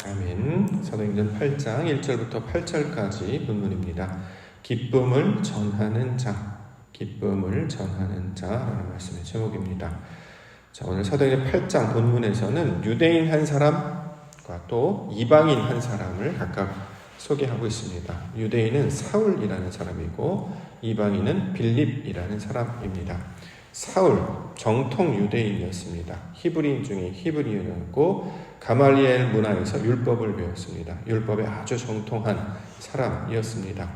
아멘. 사도행전 8장 1절부터 8절까지 본문입니다. 기쁨을 전하는 자, 기쁨을 전하는 자라는 말씀의 제목입니다. 자, 오늘 사도행전 8장 본문에서는 유대인 한 사람과 또 이방인 한 사람을 각각 소개하고 있습니다. 유대인은 사울이라는 사람이고 이방인은 빌립이라는 사람입니다. 사울, 정통 유대인이었습니다. 히브리인 중에 히브리인이었고 가말리엘 문화에서 율법을 배웠습니다. 율법에 아주 정통한 사람이었습니다.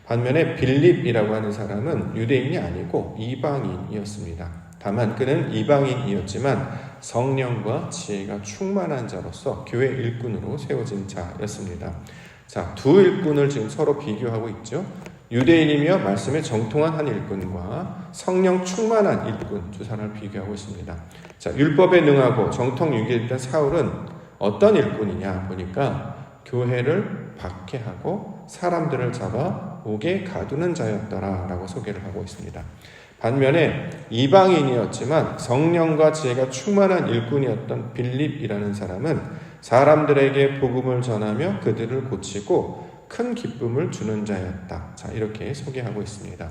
반면에 빌립이라고 하는 사람은 유대인이 아니고 이방인이었습니다. 다만 그는 이방인이었지만 성령과 지혜가 충만한 자로서 교회 일꾼으로 세워진 자였습니다. 자, 두 일꾼을 지금 서로 비교하고 있죠. 유대인이며 말씀에 정통한 한 일꾼과 성령 충만한 일꾼 두 사람을 비교하고 있습니다. 자, 율법에 능하고 정통 유기했던 사울은 어떤 일꾼이냐 보니까 교회를 박해하고 사람들을 잡아 옥에 가두는 자였더라라고 소개를 하고 있습니다. 반면에 이방인이었지만 성령과 지혜가 충만한 일꾼이었던 빌립이라는 사람은 사람들에게 복음을 전하며 그들을 고치고 큰 기쁨을 주는 자였다. 자, 이렇게 소개하고 있습니다.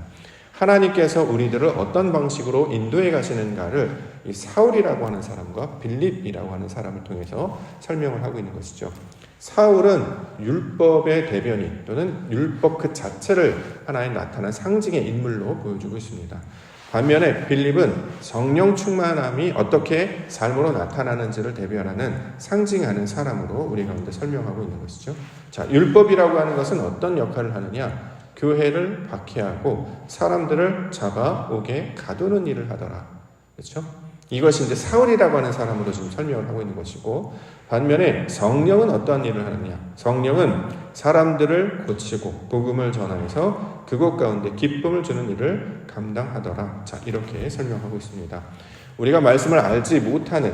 하나님께서 우리들을 어떤 방식으로 인도해 가시는가를 이 사울이라고 하는 사람과 빌립이라고 하는 사람을 통해서 설명을 하고 있는 것이죠. 사울은 율법의 대변인 또는 율법 그 자체를 하나의 나타난 상징의 인물로 보여주고 있습니다. 반면에 빌립은 성령 충만함이 어떻게 삶으로 나타나는지를 대변하는 상징하는 사람으로 우리 가운데 설명하고 있는 것이죠. 자, 율법이라고 하는 것은 어떤 역할을 하느냐? 교회를 박해하고 사람들을 잡아 옥에 가두는 일을 하더라. 그렇죠? 이것이 이제 사울이라고 하는 사람으로 지금 설명을 하고 있는 것이고, 반면에 성령은 어떠한 일을 하느냐? 성령은 사람들을 고치고 복음을 전하여서 그곳 가운데 기쁨을 주는 일을 감당하더라. 자, 이렇게 설명하고 있습니다. 우리가 말씀을 알지 못하는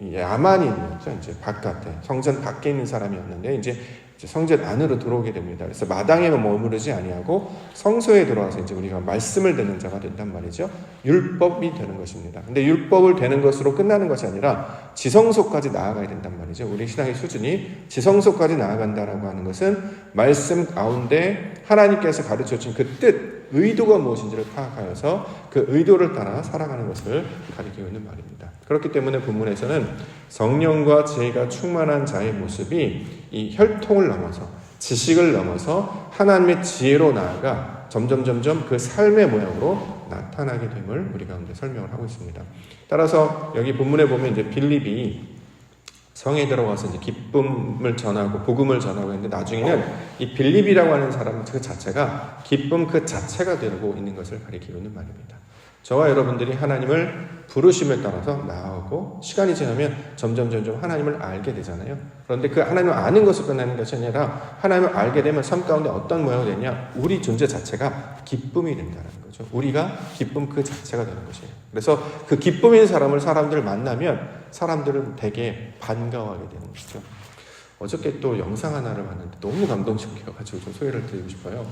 야만인이었죠. 이제 바깥에 성전 밖에 있는 사람이었는데 이제 성전 안으로 들어오게 됩니다. 그래서 마당에만 머무르지 아니하고 성소에 들어와서 이제 우리가 말씀을 듣는 자가 된단 말이죠. 율법이 되는 것입니다. 근데 율법을 되는 것으로 끝나는 것이 아니라 지성소까지 나아가야 된단 말이죠. 우리 신앙의 수준이 지성소까지 나아간다라고 하는 것은 말씀 가운데 하나님께서 가르쳐 주신 그 뜻, 의도가 무엇인지를 파악하여서 그 의도를 따라 살아가는 것을 가리키고 있는 말입니다. 그렇기 때문에 본문에서는 성령과 지혜가 충만한 자의 모습이 이 혈통을 넘어서 지식을 넘어서 하나님의 지혜로 나아가 점점 그 삶의 모양으로 나타나게 됨을 우리 가운데 설명을 하고 있습니다. 따라서 여기 본문에 보면 이제 빌립이 성에 들어가서 이제 기쁨을 전하고 복음을 전하고 했는데 나중에는 이 빌립이라고 하는 사람 그 자체가 기쁨 그 자체가 되고 있는 것을 가리키고 있는 말입니다. 저와 여러분들이 하나님을 부르심에 따라서 나아오고 시간이 지나면 점점 하나님을 알게 되잖아요. 그런데 그 하나님을 아는 것을 끝나는 것이 아니라 하나님을 알게 되면 삶 가운데 어떤 모양이 되냐? 우리 존재 자체가 기쁨이 된다는 거죠. 우리가 기쁨 그 자체가 되는 것이에요. 그래서 그 기쁨인 사람을 사람들 만나면 사람들은 되게 반가워하게 되는 것이죠. 어저께 또 영상 하나를 봤는데 너무 감동적이어가지고 좀 소개를 드리고 싶어요.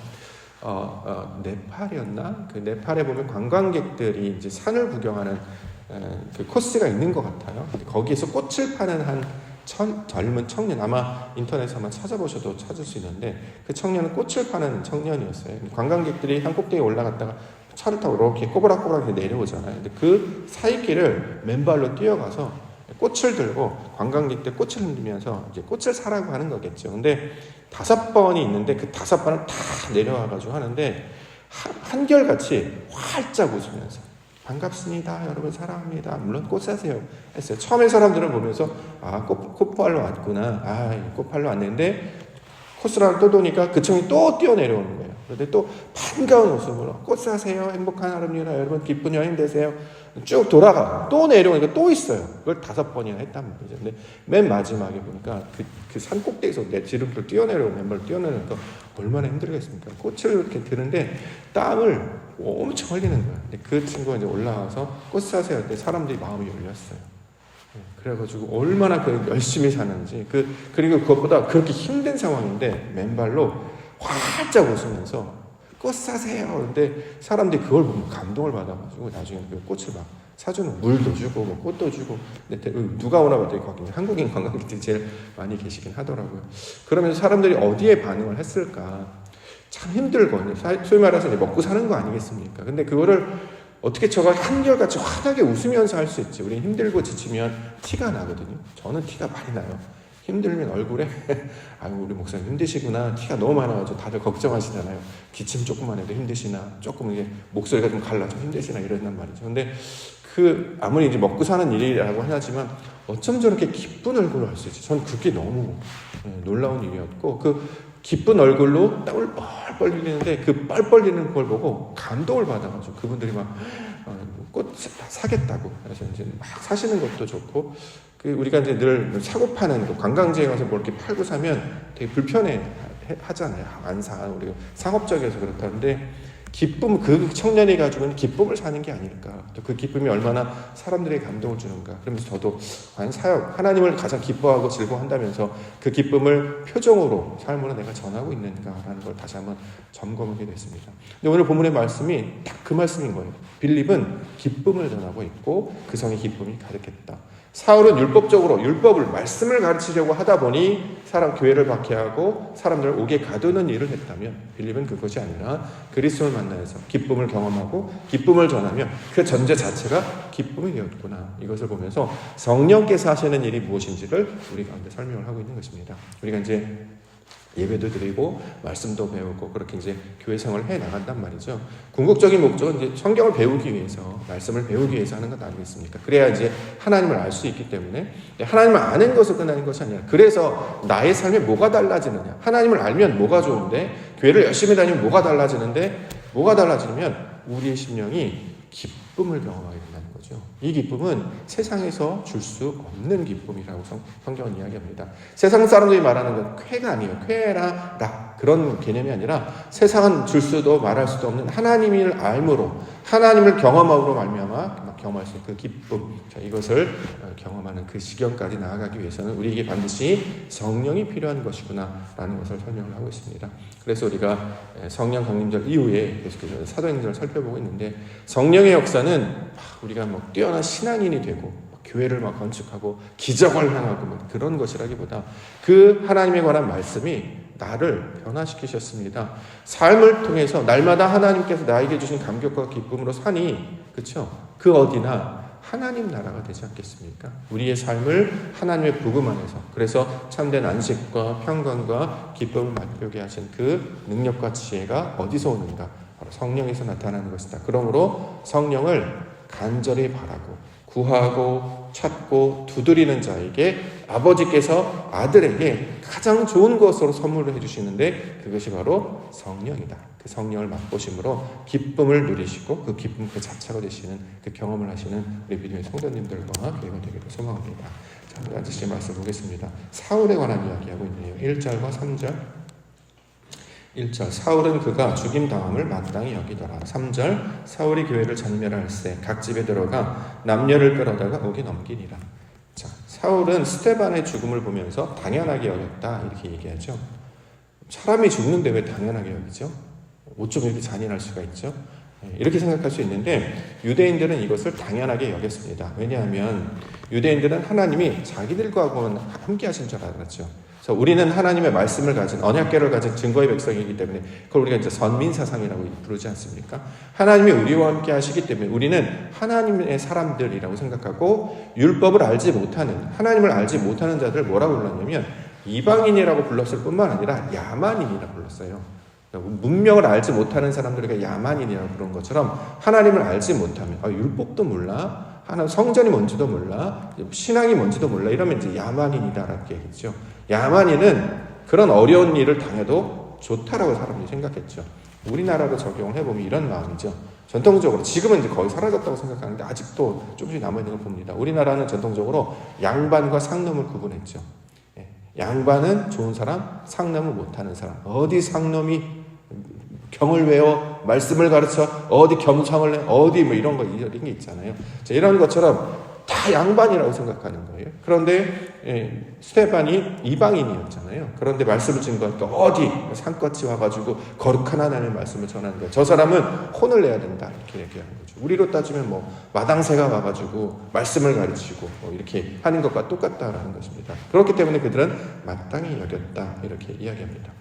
네팔이었나? 그 네팔에 보면 관광객들이 이제 산을 구경하는 그 코스가 있는 것 같아요. 근데 거기에서 꽃을 파는 한 젊은 청년, 아마 인터넷에 한번 찾아보셔도 찾을 수 있는데 그 청년은 꽃을 파는 청년이었어요. 관광객들이 한 꼭대기에 올라갔다가 차를 타고 이렇게 꼬부락꼬부락 내려오잖아요. 근데 그 사이길을 맨발로 뛰어가서 꽃을 들고 관광객들 꽃을 흔들면서 이제 꽃을 사라고 하는 거겠죠. 근데 5번이 있는데 그 5번을 다 내려와가지고 하는데 한결같이 활짝 웃으면서 반갑습니다. 여러분 사랑합니다. 물론 꽃 사세요. 했어요. 처음에 사람들은 보면서 꽃 팔러 왔구나. 꽃 팔러 왔는데 코스를 또 도니까 그 청이 또 뛰어내려오는 거예요. 그런데 또 반가운 웃음으로 꽃 사세요. 행복한 하루입니다. 여러분 기쁜 여행 되세요. 쭉 돌아가 또 내려오니까 또 있어요. 그걸 5번이나 했단 말이죠. 근데 맨 마지막에 보니까 그 산 꼭대기에서 내 지름길 뛰어내려오고 맨발로 뛰어내려니까 얼마나 힘들겠습니까? 꽃을 이렇게 드는데 땀을 엄청 흘리는 거예요. 근데 그 친구가 이제 올라와서 꽃 사세요 할 때 사람들이 마음이 열렸어요. 그래가지고 얼마나 열심히 사는지 그리고 그것보다 그렇게 힘든 상황인데 맨발로 활짝 웃으면서 꽃 사세요. 그런데 사람들이 그걸 보면 감동을 받아가지고 나중에 그 꽃을 막 사주는 물도 주고 뭐 꽃도 주고. 근데 누가 오나 봤더니 거기 한국인 관광객들이 제일 많이 계시긴 하더라고요. 그러면서 사람들이 어디에 반응을 했을까? 참 힘들거든요. 소위 말해서 먹고 사는 거 아니겠습니까? 근데 그거를 어떻게 저가 한결같이 환하게 웃으면서 할 수 있지. 우리는 힘들고 지치면 티가 나거든요. 저는 티가 많이 나요. 힘들면 얼굴에 아유 우리 목사님 힘드시구나 티가 너무 많아가지고 다들 걱정하시잖아요. 기침 조금만 해도 힘드시나, 조금 이게 목소리가 좀 갈라 좀 힘드시나 이런단 말이죠. 근데 아무리 이제 먹고 사는 일이라고 하지만 어쩜 저렇게 기쁜 얼굴을 할 수 있지? 전 그게 너무 놀라운 일이었고, 그 기쁜 얼굴로 땀을 뻘뻘 흘리는데 그 뻘뻘 흘리는 걸 보고 감동을 받아가지고 그분들이 막 꽃 사겠다고 그래서 이제 막 사시는 것도 좋고, 우리가 이제 늘 사고 파는 거, 관광지에 가서 뭐 이렇게 팔고 사면 되게 불편해 하잖아요. 안 사. 우리가 상업적이어서 그렇다는데, 기쁨, 그 청년이 가지고 있는 기쁨을 사는 게 아닐까. 또 그 기쁨이 얼마나 사람들에게 감동을 주는가. 그러면서 저도 과연 사역, 하나님을 가장 기뻐하고 즐거워한다면서 그 기쁨을 표정으로, 삶으로 내가 전하고 있는가라는 걸 다시 한번 점검하게 됐습니다. 근데 오늘 본문의 말씀이 딱 그 말씀인 거예요. 빌립은 기쁨을 전하고 있고 그 성의 기쁨이 가득했다. 사울은 율법을 말씀을 가르치려고 하다 보니 교회를 박해하고 사람들을 옥에 가두는 일을 했다면, 빌립은 그것이 아니라 그리스도를 만나서 기쁨을 경험하고 기쁨을 전하며 그 전제 자체가 기쁨이 되었구나. 이것을 보면서 성령께서 하시는 일이 무엇인지를 우리 가운데 설명을 하고 있는 것입니다. 우리가 이제 예배도 드리고 말씀도 배우고 그렇게 이제 교회 생활을 해 나간단 말이죠. 궁극적인 목적은 이제 성경을 배우기 위해서, 말씀을 배우기 위해서 하는 것 아니겠습니까? 그래야 이제 하나님을 알 수 있기 때문에, 하나님을 아는 것으로 끝나는 것이 아니라, 그래서 나의 삶에 뭐가 달라지느냐, 하나님을 알면 뭐가 좋은데, 교회를 열심히 다니면 뭐가 달라지는데, 뭐가 달라지면 우리의 심령이 기쁨을 경험하게 된다는 거죠. 이 기쁨은 세상에서 줄 수 없는 기쁨이라고 성경은 이야기합니다. 세상 사람들이 말하는 건 쾌가 아니에요. 쾌라 그런 개념이 아니라, 세상은 줄 수도 말할 수도 없는 하나님을 알므로, 하나님을 경험함으로 말미암아 경험할 수 있는 그 기쁨, 이것을 경험하는 그 지경까지 나아가기 위해서는 우리에게 반드시 성령이 필요한 것이구나라는 것을 설명을 하고 있습니다. 그래서 우리가 성령 강림절 이후에 계속해서 사도행전을 살펴보고 있는데, 성령의 역사는 우리가 뛰어난 신앙인이 되고 교회를 건축하고 기적을 행하고 그런 것이라기보다, 그 하나님에 관한 말씀이 나를 변화시키셨습니다. 삶을 통해서 날마다 하나님께서 나에게 주신 감격과 기쁨으로 사니, 그렇죠? 그 어디나 하나님 나라가 되지 않겠습니까? 우리의 삶을 하나님의 복음 안에서, 그래서 참된 안식과 평강과 기쁨을 맛보게 하신 그 능력과 지혜가 어디서 오는가? 바로 성령에서 나타나는 것이다. 그러므로 성령을 간절히 바라고 구하고 찾고 두드리는 자에게 아버지께서 아들에게 가장 좋은 것으로 선물을 해주시는데, 그것이 바로 성령이다. 그 성령을 맛보심으로 기쁨을 누리시고 그 기쁨 그 자체가 되시는, 그 경험을 하시는 우리 믿음의 성도님들과 교회가 되기를 소망합니다. 자, 우리 앉으시 말씀 보겠습니다. 사울에 관한 이야기하고 있네요. 1절과 3절. 1절, 사울은 그가 죽임당함을 마땅히 여기더라. 3절, 사울이 교회를 전멸할세 각 집에 들어가 남녀를 끌어다가 옥에 넘기니라. 자, 사울은 스데반의 죽음을 보면서 당연하게 여겼다, 이렇게 얘기하죠. 사람이 죽는데 왜 당연하게 여기죠? 어쩜 이렇게 잔인할 수가 있죠? 이렇게 생각할 수 있는데, 유대인들은 이것을 당연하게 여겼습니다. 왜냐하면 유대인들은 하나님이 자기들과 함께 하신 줄 알았죠. 그래서 우리는 하나님의 말씀을 가진, 언약궤를 가진 증거의 백성이기 때문에 그걸 우리가 이제 선민사상이라고 부르지 않습니까? 하나님이 우리와 함께 하시기 때문에 우리는 하나님의 사람들이라고 생각하고, 율법을 알지 못하는, 하나님을 알지 못하는 자들을 뭐라고 불렀냐면 이방인이라고 불렀을 뿐만 아니라 야만인이라고 불렀어요. 문명을 알지 못하는 사람들에게 야만인이라고 부른 것처럼, 하나님을 알지 못하면 율법도 몰라, 성전이 뭔지도 몰라, 신앙이 뭔지도 몰라, 이러면 이제 야만인이다라는 얘기죠. 야만인은 그런 어려운 일을 당해도 좋다라고 사람들이 생각했죠. 우리나라로 적용을 해보면 이런 마음이죠. 전통적으로, 지금은 이제 거의 사라졌다고 생각하는데 아직도 조금씩 남아있는 걸 봅니다. 우리나라는 전통적으로 양반과 상놈을 구분했죠. 양반은 좋은 사람, 상놈은 못하는 사람. 어디 상놈이 경을 외워 말씀을 가르쳐, 어디 겸상을 해, 어디 이런 게 있잖아요. 자, 이런 것처럼 다 양반이라고 생각하는 거예요. 그런데 스테반이 이방인이었잖아요. 그런데 말씀을 증거하니까 어디 산같이 와가지고 거룩한 하나님의 말씀을 전하는 거예요. 저 사람은 혼을 내야 된다 이렇게 얘기하는 거죠. 우리로 따지면 뭐 마당새가 와가지고 말씀을 가르치고 뭐 이렇게 하는 것과 똑같다라는 것입니다. 그렇기 때문에 그들은 마땅히 여겼다 이렇게 이야기합니다.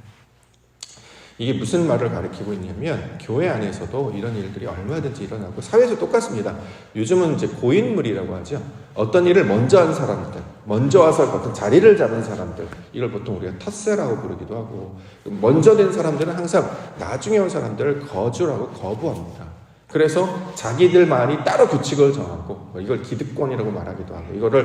이게 무슨 말을 가리키고 있냐면 교회 안에서도 이런 일들이 얼마든지 일어나고 사회에서 똑같습니다. 요즘은 이제 고인물이라고 하죠. 어떤 일을 먼저 한 사람들, 먼저 와서 어떤 자리를 잡은 사람들, 이걸 보통 우리가 텃세라고 부르기도 하고, 먼저 된 사람들은 항상 나중에 온 사람들을 거주라고 거부합니다. 그래서 자기들만이 따로 규칙을 정하고, 이걸 기득권이라고 말하기도 하고, 이거를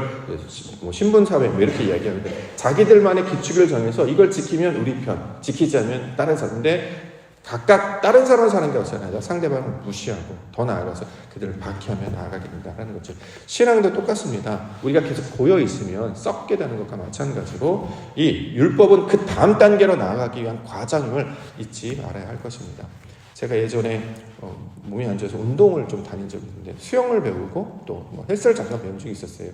뭐 신분사회 이렇게 이야기하는데, 자기들만의 규칙을 정해서 이걸 지키면 우리 편, 지키지 않으면 다른 사람인데, 각각 다른 사람 사는 게 없잖아요. 상대방을 무시하고 더 나아가서 그들을 박해하며 나아가게 된다는 거죠. 신앙도 똑같습니다. 우리가 계속 고여 있으면 썩게 되는 것과 마찬가지로 이 율법은 그 다음 단계로 나아가기 위한 과정을 잊지 말아야 할 것입니다. 제가 예전에 몸이 안 좋아서 운동을 좀 다닌 적이 있는데 수영을 배우고 또 뭐 헬스를 잠깐 배운 적이 있었어요.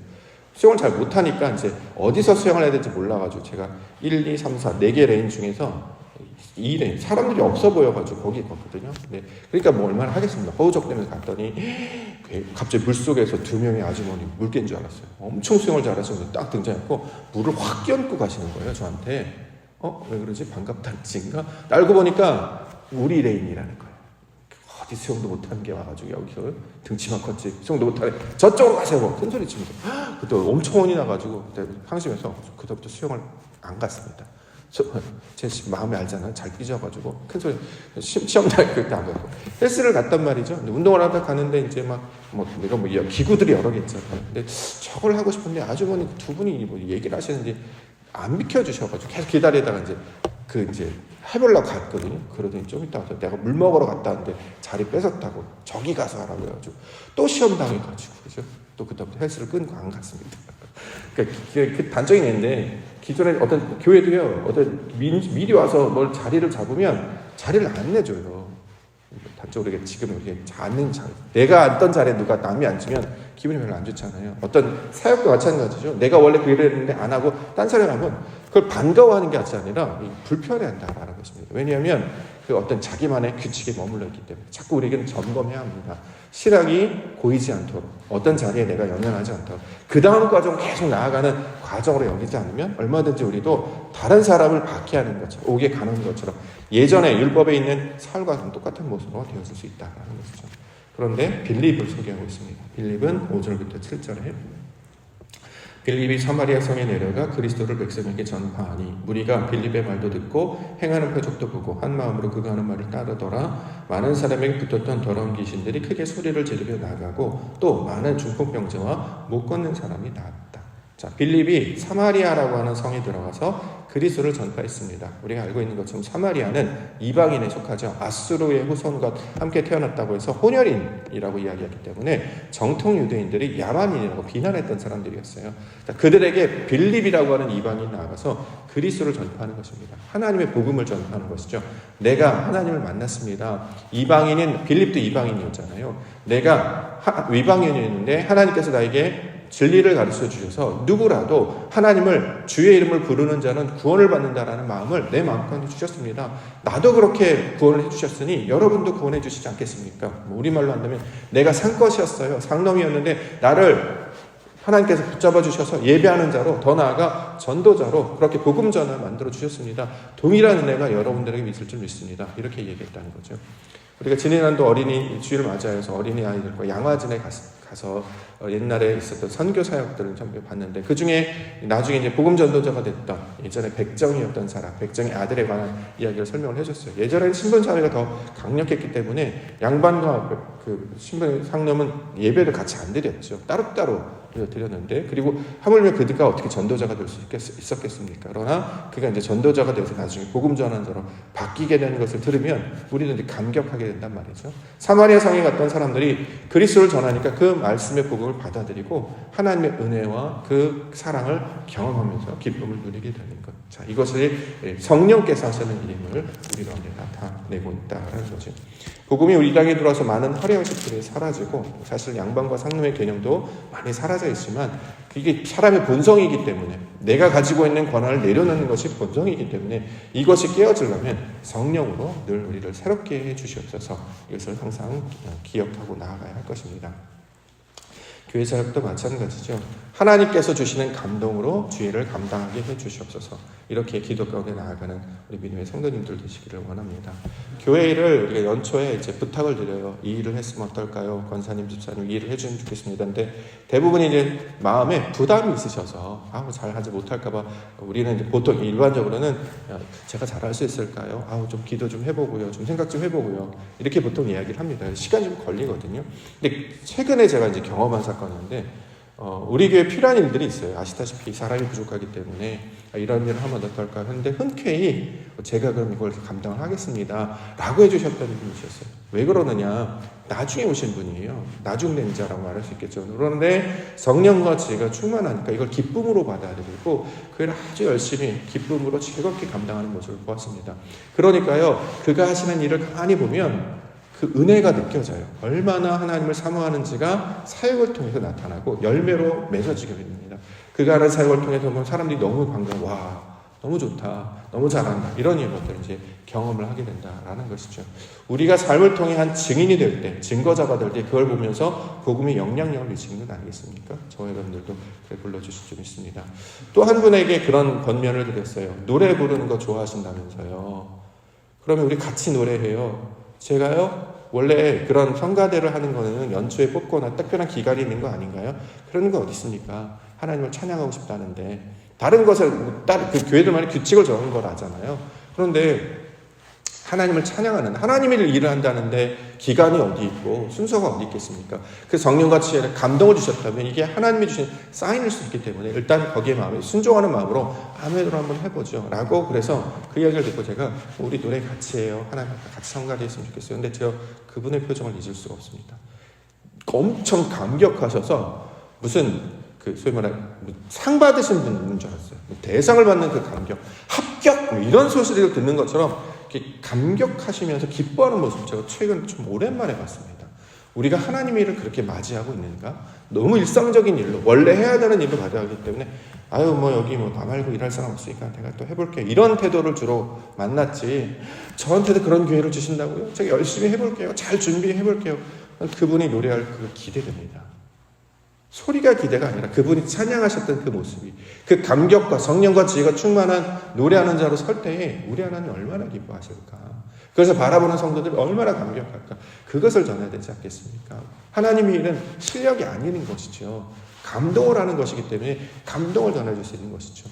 수영을 잘 못하니까 이제 어디서 수영을 해야 될지 몰라가지고 제가 1, 2, 3, 4, 4개 레인 중에서 2레인 사람들이 없어 보여가지고 거기 갔거든요. 네. 그러니까 뭐 얼마나 하겠습니다. 허우적대면서 갔더니 갑자기 물속에서 2명의 아주머니 물 깬 줄 알았어요. 엄청 수영을 잘하시는데 딱 등장했고 물을 확 끼얹고 가시는 거예요. 저한테 왜 그러지? 반갑다는지인가? 알고 보니까 우리 레인이라는 거예요. 어디 수영도 못하는 게 와가지고 여기서 등치만 컸지 수영도 못하네. 저쪽으로 가세요. 큰 소리 치면서 그때 엄청 혼이 나가지고 그때 방심해서 그때부터 수영을 안 갔습니다. 제 마음에 알잖아요. 잘 삐져가지고 큰 소리 시험 날 그때 안 가고 헬스를 갔단 말이죠. 근데 운동을 하다 가는데 이제 내가 기구들이 여러 개 있잖아요. 근데 저걸 하고 싶은데 아주머니 2분이 뭐 얘기를 하시는지 안 비켜주셔가지고 계속 기다리다가 이제 해보려고 갔거든요. 그러더니 좀 이따 와서 내가 물 먹으러 갔다 왔는데 자리 뺏었다고 저기 가서 하라고 해가지고 또 시험 당해가지고 그죠? 또 그때부터 헬스를 끊고 안 갔습니다. 그러니까 그 단적인 예인데 기존에 어떤 교회도요, 어떤 미리 와서 뭘 자리를 잡으면 자리를 안 내줘요. 단적으로 지금 이렇게 앉는 자리, 내가 앉던 자리에 누가 남이 앉으면 기분이 별로 안 좋잖아요. 어떤 사역도 마찬가지죠. 내가 원래 그 일을 했는데 안 하고 딴 사람이 하면 그걸 반가워하는 게 아니라 불편해한다라는 것입니다. 왜냐하면 그 어떤 자기만의 규칙에 머물러 있기 때문에 자꾸 우리에게는 점검해야 합니다. 실학이 고이지 않도록 어떤 자리에 내가 연연하지 않도록 그 다음 과정 계속 나아가는 과정으로 여기지 않으면 얼마든지 우리도 다른 사람을 박해하는 것처럼 옥에 가는 것처럼 예전에 율법에 있는 사울과 똑같은 모습으로 되었을 수 있다는 것이죠. 그런데 빌립을 소개하고 있습니다. 빌립은 5절부터 7절에 빌립이 사마리아 성에 내려가 그리스도를 백성에게 전파하니 무리가 빌립의 말도 듣고 행하는 표적도 보고 한 마음으로 그가 하는 말을 따르더라. 많은 사람에게 붙었던 더러운 귀신들이 크게 소리를 지르며 나가고 또 많은 중풍병자와 못 걷는 사람이 나았다. 자, 빌립이 사마리아라고 하는 성에 들어가서 그리스도를 전파했습니다. 우리가 알고 있는 것처럼 사마리아는 이방인에 속하죠. 아수르의 후손과 함께 태어났다고 해서 혼혈인이라고 이야기했기 때문에 정통 유대인들이 야만인이라고 비난했던 사람들이었어요. 자, 그들에게 빌립이라고 하는 이방인이 나가서 그리스도를 전파하는 것입니다. 하나님의 복음을 전파하는 것이죠. 내가 하나님을 만났습니다. 이방인인 빌립도 이방인이었잖아요. 내가 이방인이었는데 하나님께서 나에게 진리를 가르쳐 주셔서 누구라도 하나님을 주의 이름을 부르는 자는 구원을 받는다라는 마음을 내 마음가운데 주셨습니다. 나도 그렇게 구원을 해주셨으니 여러분도 구원해 주시지 않겠습니까? 우리말로 한다면 내가 산것이었어요. 상놈이었는데 나를 하나님께서 붙잡아 주셔서 예배하는 자로 더 나아가 전도자로 그렇게 복음 전을 만들어 주셨습니다. 동일한 은혜가 여러분들에게 있을 줄 믿습니다. 이렇게 얘기했다는 거죠. 우리가 지난해도 어린이 주일을 맞이해서 어린이 아이들과 양화진에 가서 옛날에 있었던 선교 사역들을 좀 봤는데 그 중에 나중에 이제 복음 전도자가 됐던 예전에 백정이었던 사람, 백정의 아들에 관한 이야기를 설명을 해줬어요. 예전에는 신분 사회가 더 강력했기 때문에 양반과 그 신분 상놈은 예배를 같이 안 드렸죠. 따로따로 드렸는데 그리고 하물며 그가 어떻게 전도자가 될 수 있었겠습니까? 그러나 그가 이제 전도자가 돼서 나중에 복음 전환자로 바뀌게 되는 것을 들으면 우리는 이제 감격하게 된단 말이죠. 사마리아 성에 갔던 사람들이 그리스도를 전하니까 그 말씀의 복음을 기쁨을 받아들이고 하나님의 은혜와 그 사랑을 경험하면서 기쁨을 누리게 되는 것. 자, 이것을 성령께서 하시는 일임을 우리 가운데 나타내고 있다라는 거죠. 복음이 우리 땅에 들어와서 많은 허례의식들이 사라지고 사실 양반과 상놈의 개념도 많이 사라져 있지만 이게 사람의 본성이기 때문에 내가 가지고 있는 권한을 내려놓는 것이 본성이기 때문에 이것이 깨어지려면 성령으로 늘 우리를 새롭게 해주시옵소서. 이것을 항상 기억하고 나아가야 할 것입니다. 교회 사역도 마찬가지죠. 하나님께서 주시는 감동으로 주의를 감당하게 해주시옵소서. 이렇게 기도 가운데 나아가는 우리 믿음의 성도님들 되시기를 원합니다. 교회 일을 우리가 연초에 이제 부탁을 드려요. 이 일을 했으면 어떨까요? 권사님, 집사님 이 일을 해주면 좋겠습니다. 근데 대부분이 이제 마음에 부담이 있으셔서 잘하지 못할까봐 우리는 이제 보통 일반적으로는 제가 잘할 수 있을까요? 좀 기도 좀 해보고요. 좀 생각 좀 해보고요. 이렇게 보통 이야기를 합니다. 시간이 좀 걸리거든요. 근데 최근에 제가 이제 경험한 사건인데 우리 교회에 필요한 일들이 있어요. 아시다시피 사람이 부족하기 때문에 이런 일을 하면 어떨까 했는데 흔쾌히 제가 그럼 이걸 감당을 하겠습니다 라고 해주셨던 분이셨어요. 왜 그러느냐, 나중에 오신 분이에요. 나중된 자라고 말할 수 있겠죠. 그런데 성령과 지혜가 충만하니까 이걸 기쁨으로 받아들이고 그걸 아주 열심히 기쁨으로 즐겁게 감당하는 모습을 보았습니다. 그러니까요, 그가 하시는 일을 가만히 보면 그 은혜가 느껴져요. 얼마나 하나님을 사모하는지가 사역을 통해서 나타나고 열매로 맺어지게 됩니다. 그가 하는 사역을 통해서 보면 사람들이 너무 반가워, 와, 너무 좋다, 너무 잘한다, 이런 것들을 이제 경험을 하게 된다라는 것이죠. 우리가 삶을 통해 한 증인이 될 때, 증거자가 될 때 그걸 보면서 복음의 영향력을 미치는 건 아니겠습니까? 저와 여러분들도 그래 불러주실 줄 믿습니다. 또 한 분에게 그런 권면을 드렸어요. 노래 부르는 거 좋아하신다면서요. 그러면 우리 같이 노래해요. 제가요, 원래 그런 성가대를 하는 거는 연초에 뽑거나 특별한 기간이 있는 거 아닌가요? 그런 거 어디 있습니까? 하나님을 찬양하고 싶다는데 다른 것을 그 교회들만의 규칙을 정한 거라잖아요. 그런데 하나님을 찬양하는, 하나님의 일을 한다는데 기간이 어디 있고 순서가 어디 있겠습니까? 그 성령과 지혜를 감동을 주셨다면 이게 하나님이 주신 사인일 수 있기 때문에 일단 거기에 마음에 순종하는 마음으로 아멘으로 한번 해보죠 라고, 그래서 그 이야기를 듣고 제가 우리 노래 같이 해요, 하나님 같이 성가대 했으면 좋겠어요. 근데 제가 그분의 표정을 잊을 수가 없습니다. 엄청 감격하셔서 무슨 소위 말해 상 받으신 분인 줄 알았어요. 대상을 받는 그 감격, 합격 이런 소식을 듣는 것처럼 감격하시면서 기뻐하는 모습 제가 최근 좀 오랜만에 봤습니다. 우리가 하나님의 일을 그렇게 맞이하고 있는가? 너무 일상적인 일로 원래 해야 되는 일로 맞이하기 때문에 여기 나 말고 일할 사람 없으니까 내가 또 해볼게요, 이런 태도를 주로 만났지, 저한테도 그런 기회를 주신다고요? 제가 열심히 해볼게요, 잘 준비해볼게요. 그분이 노래할 그 기대됩니다. 소리가 기대가 아니라 그분이 찬양하셨던 그 모습이, 그 감격과 성령과 지혜가 충만한 노래하는 자로 설 때에 우리 하나님 얼마나 기뻐하실까? 그래서 바라보는 성도들이 얼마나 감격할까? 그것을 전해야 되지 않겠습니까? 하나님의 일은 실력이 아닌 것이죠. 감동을 하는 것이기 때문에 감동을 전해줄 수 있는 것이죠.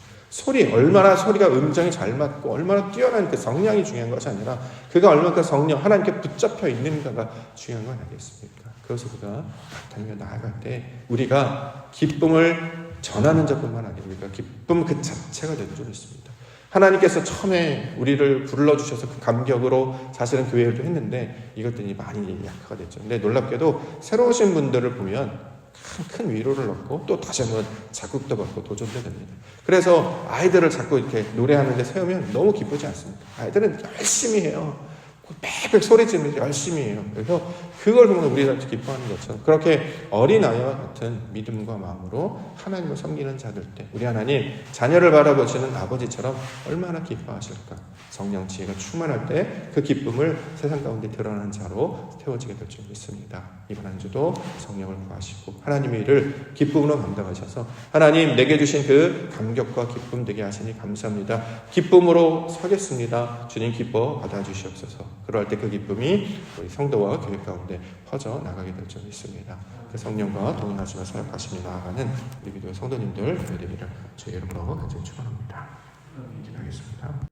얼마나 소리가 음정이 잘 맞고 얼마나 뛰어난 그 성량이 중요한 것이 아니라 그가 얼마나 그 성령, 하나님께 붙잡혀 있는가가 중요한 건 아니겠습니까? 그래서 그가 나타나며 나아갈 때 우리가 기쁨을 전하는 자뿐만 아니라 우리가 기쁨 그 자체가 되는 줄 믿습니다. 하나님께서 처음에 우리를 불러주셔서 그 감격으로 사실은 교회를 했는데 이것들이 많이 약화가 됐죠. 근데 놀랍게도 새로 오신 분들을 보면 큰 위로를 얻고 또 다시 한번 자극도 받고 도전도 됩니다. 그래서 아이들을 자꾸 이렇게 노래하는데 세우면 너무 기쁘지 않습니까? 아이들은 열심히 해요. 빽빽 소리 지르면서 열심히 해요. 그래서 그걸 보면 우리가 기뻐하는 것처럼 그렇게 어린아이와 같은 믿음과 마음으로 하나님을 섬기는 자들 때 우리 하나님 자녀를 바라보시는 아버지처럼 얼마나 기뻐하실까. 성령 지혜가 충만할 때 그 기쁨을 세상 가운데 드러나는 자로 태워지게 될 줄 믿습니다. 이번 한 주도 성령을 구하시고 하나님의 일을 기쁨으로 감당하셔서 하나님 내게 주신 그 감격과 기쁨 되게 하시니 감사합니다. 기쁨으로 서겠습니다. 주님 기뻐 받아주시옵소서. 그럴 때 그 기쁨이 우리 성도와 교회 가운데 퍼져 나가게 될 줄 믿습니다. 그 성령과 동행하시며 사역하시며 나아가는 우리 기도의 성도님들 되기를 주의 이름으로 간절히 축원합니다.